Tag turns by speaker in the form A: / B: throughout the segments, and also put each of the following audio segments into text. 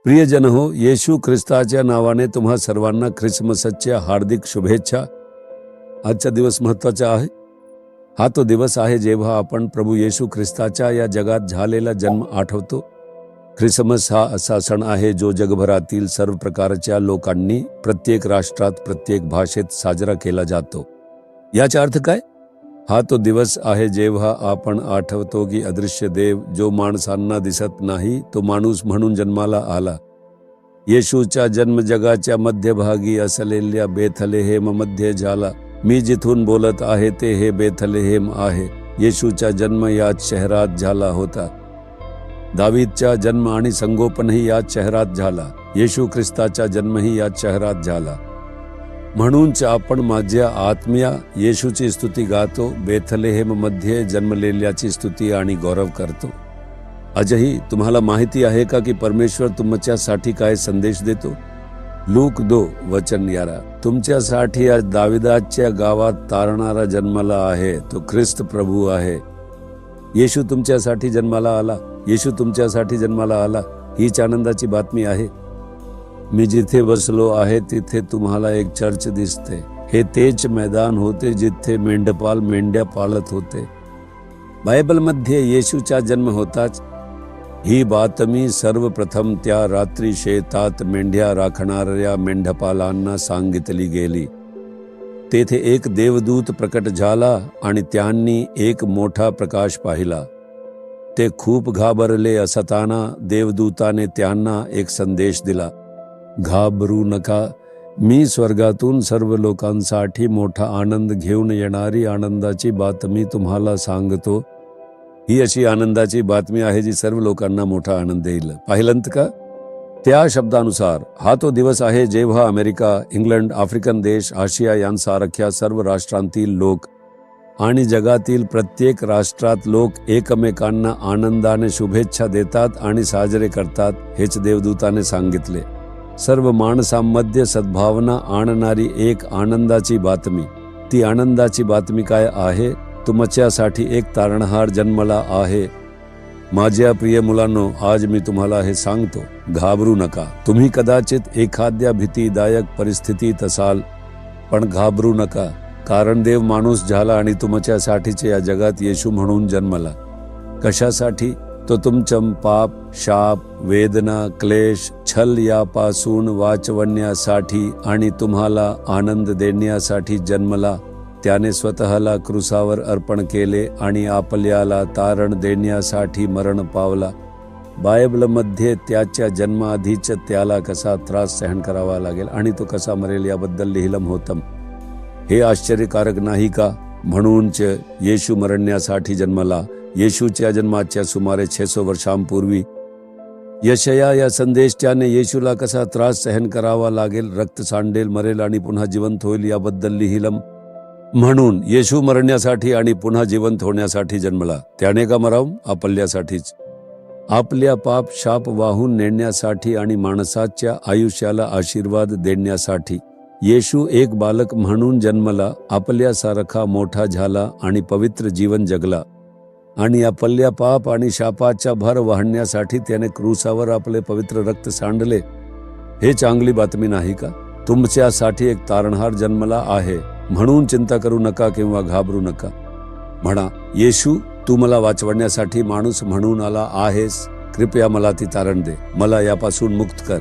A: प्रियजन हो, येशू ख्रिस्ताच्या नावाने तुम्हा सर्वांना ख्रिसमसच्या हार्दिक शुभेच्छा। आजचा दिवस महत्त्वाचा आहे। हा तो दिवस आहे जेव्हा आपण प्रभू येशू ख्रिस्ताच्या या जगात झालेला जन्म आठवतो। ख्रिसमस हा असा सण आहे जो जगभरातील सर्व प्रकारच्या लोकांनी प्रत्येक राष्ट्रात प्रत्येक भाषेत साजरा केला जातो। याचा अर्थ काय? हा तो दिवस आहे जेव्हा आपण आठवतो की अदृश्य देव जो माणसांना दिसत नाही तो माणूस म्हणून जन्माला आला। येशूचा जन्म जगाच्या मध्यभागी असलेल्या बेथलेहेम मध्ये झाला। मी जिथून बोलत आहे ते हे बेथलेहेम आहे। येशूचा जन्म याच शहरात झाला होता। दावीदचा जन्म आणि संगोपनही याच शहरात झाला। येशू ख्रिस्ताचा जन्मही याच शहरात झाला। म्हणूनच आपण माझ्या आत्म्या येशूची स्तुती गातो, बेथलेहेम मध्ये जन्मलेल्याची स्तुती आणि गौरव करतो। आजही तुम्हाला माहिती आहे का की परमेश्वर तुमच्यासाठी काय संदेश देतो? लूक 2:11 तुमच्यासाठी आज दाविदाच्या गावात तारणारा जन्माला आहे, तो ख्रिस्त प्रभू आहे। येशू तुमच्यासाठी जन्माला आला। येशू तुमच्यासाठी जन्माला आला हीच आनंदाची बातमी आहे। मी जिथे बसलो आहे तिथे तुम्हाला एक चर्च दिसते। हे तेच मैदान होते जिथे मेंढपाल मेंढ्या पाळत होते। बायबलमध्ये येशूचा जन्म होताच ही बातमी सर्वप्रथम त्या रात्री शेतात मेंढ्या राखणाऱ्या मेंढपालांना सांगितली गेली। तेथे एक देवदूत प्रकट झाला आणि त्यांनी एक मोठा प्रकाश पाहिला। ते खूप घाबरले असताना देवदूताने त्यांना एक संदेश दिला, घाबरू नका, मी स्वर्गातून सर्व लोकांसाठी मोठा आनंद घेऊन येणारी आनंदाची बातमी तुम्हाला सांगतो। ही अशी आनंदाची बातमी आहे जी सर्व लोकांना मोठा आनंद देईल। पाहिलंत का? त्या शब्दानुसार हा तो दिवस आहे जेव्हा अमेरिका, इंग्लंड, आफ्रिकन देश, आशिया यांसारख्या सर्व राष्ट्रांतील लोक आणि जगातील प्रत्येक राष्ट्रात लोक एकमेकांना आनंदाने शुभेच्छा देतात आणि साजरे करतात। हेच देवदूताने सांगितले। सर्व माणसांमध्ये सद्भावना आणणारी एक आनंदाची बातमी। ती आनंदाची बातमी काय आहे? तुमच्यासाठी एक तारणहार जन्मला आहे। माझ्या प्रिय मुलांनो, आज मी तुम्हाला हे सांगतो, घाबरू नका। तुम्ही कदाचित एखाद्या भीतीदायक परिस्थितीत असाल, पण घाबरू नका, कारण देव माणूस झाला आणि तुमच्यासाठीचे या जगात येशू म्हणून जन्मला। कशासाठी? तो तुमच्या पाप, शाप, वेदना, क्लेश, छल यापासून वाचवण्यासाठी आणि तुम्हाला आनंद देण्यासाठी जन्मला। त्याने स्वतःला क्रूसावर अर्पण केले आणि आपल्याला तारण देण्यासाठी मरण पावला। बायबलमध्ये त्याच्या जन्माआधीच त्याला कसा त्रास सहन करावा लागेल आणि तो कसा मरेल याबद्दल लिहिलं होतं। हे आश्चर्यकारक नाही का? म्हणूनच येशू मरण्यासाठी जन्मला। येशूच्या जन्माच्या सुमारे 600 वर्षांपूर्वी यशया या संदेशाने येशूला कसा त्रास सहन करावा लागेल, रक्त सांडेल, मरेल आणि पुन्हा जिवंत होईल याबद्दल लिहिलं। म्हणून येशू मरण्यासाठी आणि पुन्हा जिवंत होण्यासाठी जन्मला। त्याने का मराव? आपल्यासाठीच, आपल्या पाप शाप वाहून नेण्यासाठी आणि माणसाच्या आयुष्याला आशीर्वाद देण्यासाठी। येशू एक बालक म्हणून जन्मला, आपल्यासारखा मोठा झाला आणि पवित्र जीवन जगला आणि आपल्या पाप आणि शापाचा भार वाहण्यासाठी त्याने क्रूसावर आपले पवित्र रक्त सांडले। हे चांगली बातमी नाही का? तुमच्यासाठी एक तारणहार जन्मला आहे, म्हणून चिंता करू नका किंवा घाबरू नका। म्हणा, येशू, तू मला वाचवण्यासाठी माणूस म्हणून आला आहेस। कृपया मला ती तारण दे, मला यापासून मुक्त कर,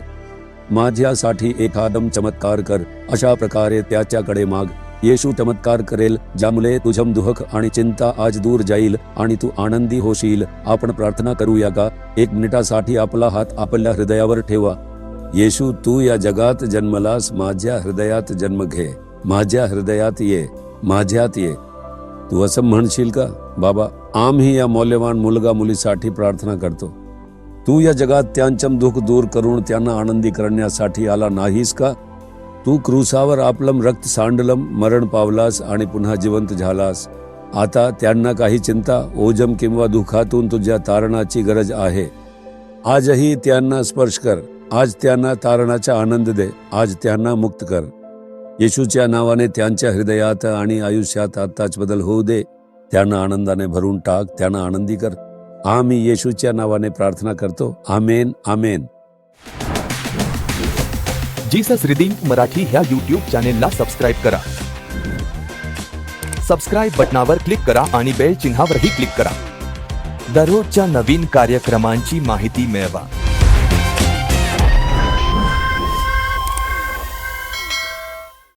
A: माझ्यासाठी एखादं चमत्कार कर। अशा प्रकारे त्याच्याकडे माग। येशू चमत्कार करेल ज्यामुळे तुझं दुःख आणि चिंता आज दूर जाईल आणि तू आनंदी होशील। आपण प्रार्थना करूया का? 1 मिनिटासाठी आपला हात आपल्या हृदयावर ठेवा। येशू, तू या जगात जन्मलास, माझ्या हृदयात जन्म घे, माझ्या हृदयात ये, माझ्यात ये। तू असं म्हणशील का? बाबा, आम्ही या मौल्यवान मुलगा मुलीसाठी प्रार्थना करतो। तू या जगात त्यांचं दुःख दूर करून त्यांना आनंदी करण्यासाठी आला नाहीस का? तू क्रूसावर आपलं रक्त सांडलं, मरण पावलास आणि पुन्हा जिवंत झालास। आता त्यांना काही चिंता, ओझं किंवा दुःखातून तुझ्या तारणाची गरज आहे। आजही त्यांना स्पर्श कर, आज त्यांना तारणाचा आनंद दे, आज त्यांना मुक्त कर। येशूच्या नावाने त्यांच्या हृदयात आणि आयुष्यात आताच बदल होऊ दे। त्यांना आनंदाने भरून टाक, त्यांना आनंदी कर। आम्ही येशूच्या नावाने प्रार्थना करतो। आमेन, आमेन।
B: जीसस रिडीम्ड मराठी ह्या यूट्यूब चॅनेलला सबस्क्राईब करा. सबस्क्राईब बटनावर क्लिक करा आणि बेल चिन्हावरही क्लिक करा. दररोजच्या नवीन कार्यक्रमांची माहिती मिळवा.